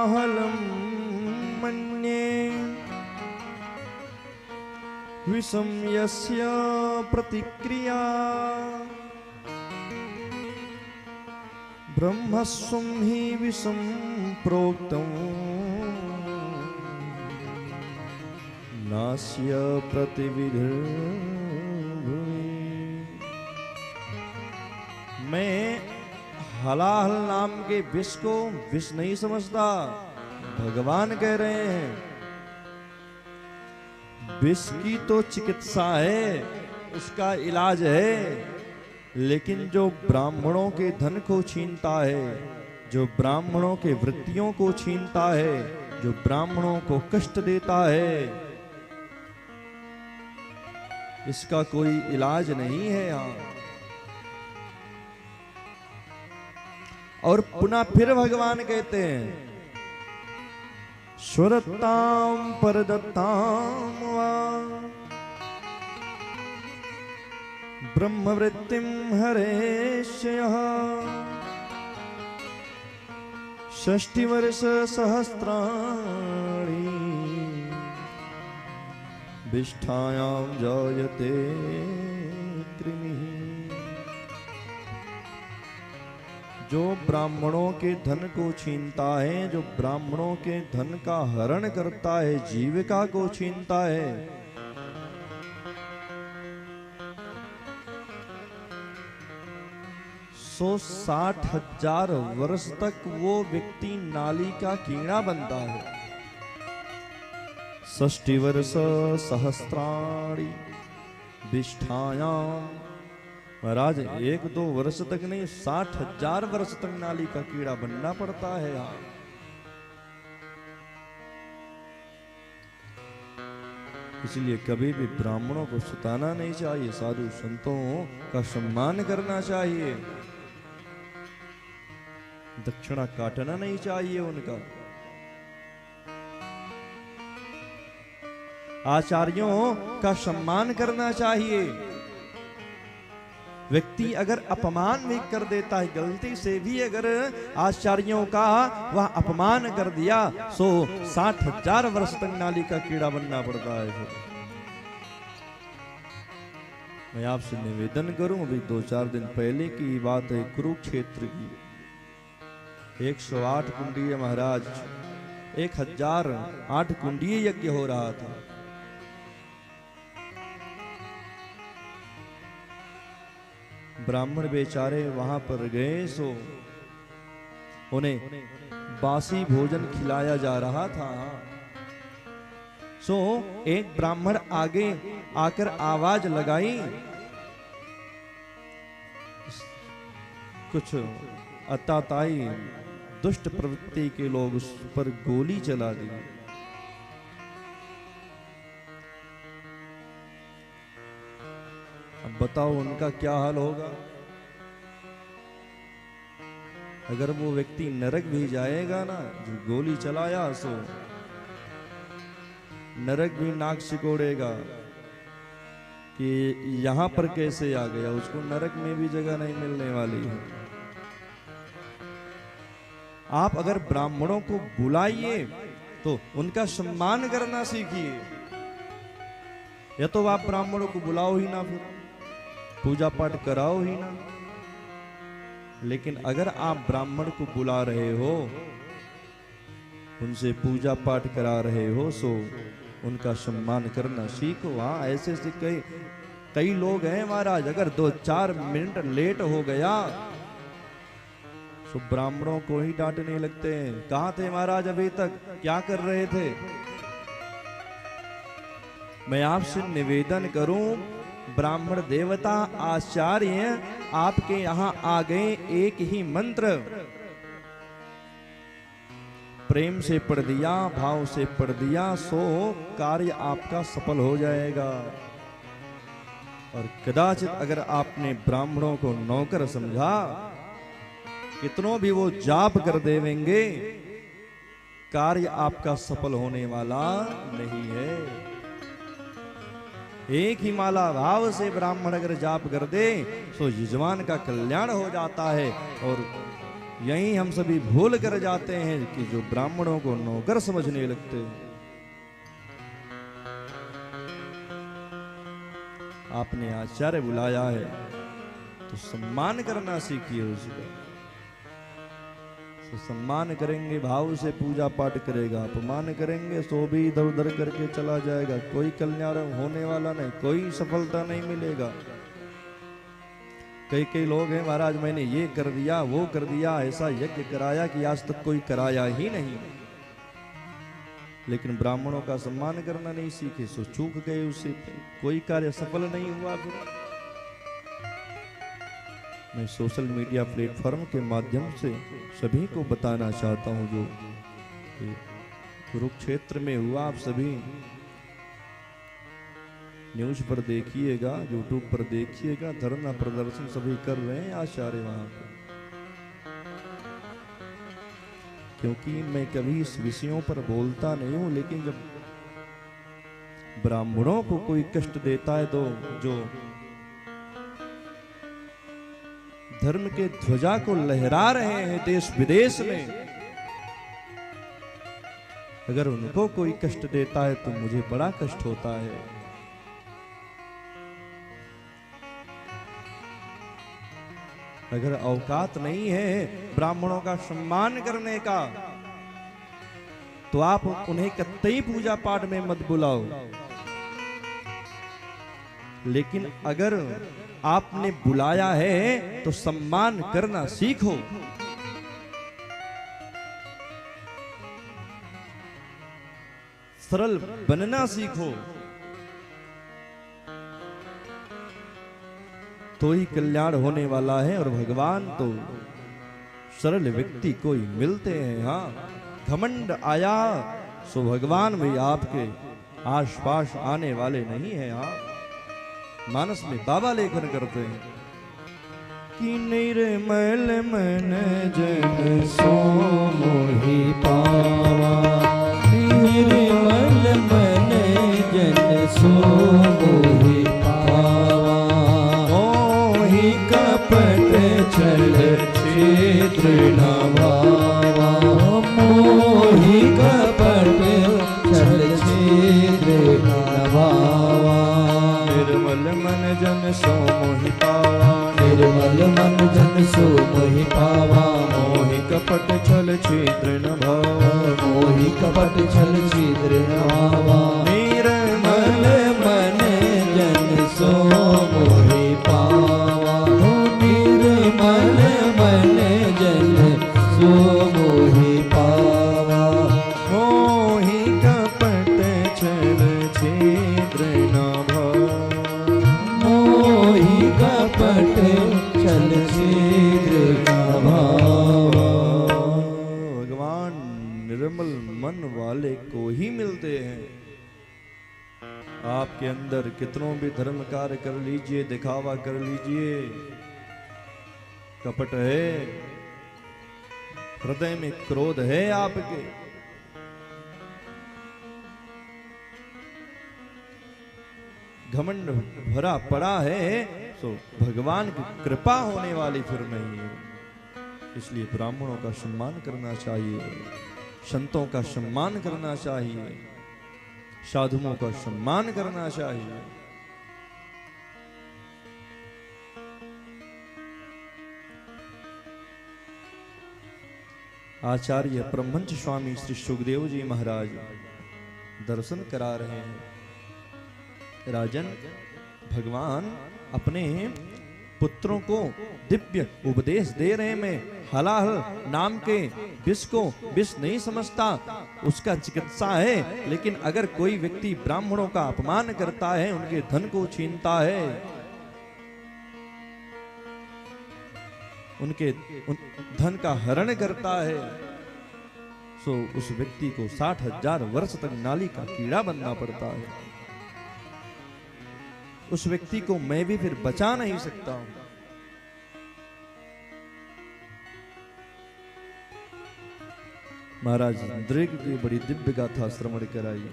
कोलाहलं मन्ये विषं यस्य प्रतिक्रिया ब्रह्मस्वं हि विषं प्रोक्तं नास्य प्रतिविधि। मैं हलाहल नाम के विष को विष नहीं समझता, भगवान कह रहे हैं। विष की तो चिकित्सा है, उसका इलाज है, लेकिन जो ब्राह्मणों के धन को छीनता है, जो ब्राह्मणों के वृत्तियों को छीनता है, जो ब्राह्मणों को कष्ट देता है, इसका कोई इलाज नहीं है यहाँ। और पुनः फिर भगवान कहते हैं स्वरताम परदत्ताम वा ब्रह्मवृत्तिम हरेशयः षष्टिवर्ष सहस्राणि विष्ठायां जायते कृमिः। जो ब्राह्मणों के धन को छीनता है, जो ब्राह्मणों के धन का हरण करता है, जीविका को छीनता है, 160,000 वर्ष तक वो व्यक्ति नाली का कीड़ा बनता है। षष्टि वर्ष सहस्राणि विष्ठायाम। महाराज 1-2 वर्ष तक नहीं, 60,000 वर्ष तक नाली का कीड़ा बनना पड़ता है यहाँ। इसलिए कभी भी ब्राह्मणों को सताना नहीं चाहिए, साधु संतों का सम्मान करना चाहिए, दक्षिणा काटना नहीं चाहिए उनका। आचार्यों का सम्मान करना चाहिए। व्यक्ति अगर अपमान भी कर देता है, गलती से भी अगर आचार्यों का वह अपमान कर दिया, 60,000 वर्ष तक नाली का कीड़ा बनना पड़ता है। मैं आपसे निवेदन करूं, अभी 2-4 दिन पहले की बात है, कुरुक्षेत्र की 108 कुंडीय महाराज 1008 कुंडीय यज्ञ हो रहा था। ब्राह्मण बेचारे वहां पर गए, सो उन्हें बासी भोजन खिलाया जा रहा था। सो एक ब्राह्मण आगे आकर आवाज लगाई, कुछ अताताई दुष्ट प्रवृत्ति के लोग उस पर गोली चला दी। अब बताओ उनका क्या हाल होगा। अगर वो व्यक्ति नरक भी जाएगा ना, जो गोली चलाया सो नरक भी नाक सिकोड़ेगा कि यहां पर कैसे आ गया, उसको नरक में भी जगह नहीं मिलने वाली है। आप अगर ब्राह्मणों को बुलाइए तो उनका सम्मान करना सीखिए, या तो आप ब्राह्मणों को बुलाओ ही ना, फिर पूजा पाठ कराओ ही ना। लेकिन अगर आप ब्राह्मण को बुला रहे हो, उनसे पूजा पाठ करा रहे हो, सो उनका सम्मान करना सीखो। हाँ, ऐसे ऐसे कई लोग हैं महाराज, अगर 2-4 मिनट लेट हो गया तो ब्राह्मणों को ही डांटने लगते हैं। कहां थे महाराज अभी तक, क्या कर रहे थे। मैं आपसे निवेदन करूं, ब्राह्मण देवता आचार्य आपके यहां आ गए, एक ही मंत्र प्रेम से पढ़ दिया, भाव से पढ़ दिया, सो कार्य आपका सफल हो जाएगा। और कदाचित अगर आपने ब्राह्मणों को नौकर समझा, कितनों भी वो जाप कर देवेंगे, कार्य आपका सफल होने वाला नहीं है। एक ही माला भाव से ब्राह्मण अगर जाप कर दे तो यजमान का कल्याण हो जाता है। और यही हम सभी भूल कर जाते हैं कि जो ब्राह्मणों को नौकर समझने लगते हैं। आपने आचार्य बुलाया है तो सम्मान करना सीखिए उसका। तो सम्मान करेंगे, भाव से पूजा पाठ करेगा। अपमान करेंगे सो भी इधर उधर करके चला जाएगा। कोई कल्याण होने वाला नहीं, कोई सफलता नहीं मिलेगा। कई कई लोग हैं, महाराज मैंने ये कर दिया, वो कर दिया, ऐसा यज्ञ कराया कि आज तक कोई कराया ही नहीं, लेकिन ब्राह्मणों का सम्मान करना नहीं सीखे, सो चूक गए, उससे कोई कार्य सफल नहीं हुआ। फिर मैं सोशल मीडिया प्लेटफॉर्म के माध्यम से सभी को बताना चाहता हूं, जो कुरुक्षेत्र में हुआ, आप सभी न्यूज पर देखिएगा, यूट्यूब पर देखिएगा, धरना प्रदर्शन सभी कर रहे हैं आचार्य वहां पर। क्योंकि मैं कभी इस विषयों पर बोलता नहीं हूं, लेकिन जब ब्राह्मणों को कोई कष्ट देता है तो जो धर्म के ध्वजा को लहरा रहे हैं देश विदेश में, अगर उनको कोई कष्ट देता है तो मुझे बड़ा कष्ट होता है। अगर औकात नहीं है ब्राह्मणों का सम्मान करने का तो आप उन्हें कतई पूजा पाठ में मत बुलाओ। लेकिन अगर आपने बुलाया है तो सम्मान करना सीखो। सरल बनना सीखो, तो ही कल्याण होने वाला है। और भगवान तो सरल व्यक्ति को ही मिलते हैं। हाँ, घमंड आया सो भगवान भी आपके आसपास आने वाले नहीं है। हाँ, मानस में बाबा लेखन करते हैं कि निर्मल मन जन सो मोहि पावा, निर्मल मन जन सो मोहि पावा, मोहि कपट छल छिद्र न भावा, मोहि कपट छल छिद्र न भावा, निर्मल मन जन सो मोहि पावा, निर्मल मन जन सो मोहि पावा, मोहि कपट छल छिद्र न भावा, मोहि कपट छल छिद्र न भावा, निर्मल मन जन सो मोहि पावा, निर्मल मन जन सो मोहि पावा, मोहि कपट छल छिद्र न भावा, मोहि कपट छल छिद्र न भावा। भगवान निर्मल मन वाले को ही मिलते हैं। आपके अंदर कितनों भी धर्म कार्य कर लीजिए, दिखावा कर लीजिए, कपट है, हृदय में क्रोध है आपके, घमंड भरा पड़ा है, तो भगवान की कृपा होने वाली फिर नहीं है। इसलिए ब्राह्मणों का सम्मान करना चाहिए, संतों का सम्मान करना चाहिए, साधुओं का सम्मान करना चाहिए। आचार्य परमहंस स्वामी श्री सुखदेव जी महाराज दर्शन करा रहे हैं। राजन, भगवान अपने पुत्रों को दिव्य उपदेश दे रहे हैं। मैं हलाहल नाम के विष को विष नहीं समझता, उसका चिकित्सा है। लेकिन अगर कोई व्यक्ति ब्राह्मणों का अपमान करता है, उनके धन को छीनता है, उनके धन का हरण करता है, सो उस व्यक्ति को 60,000 वर्ष तक नाली का कीड़ा बनना पड़ता है। उस व्यक्ति को मैं भी फिर बचा नहीं सकता हूं। महाराज इंद्रिय की बड़ी दिव्य गाथा श्रवण कराई।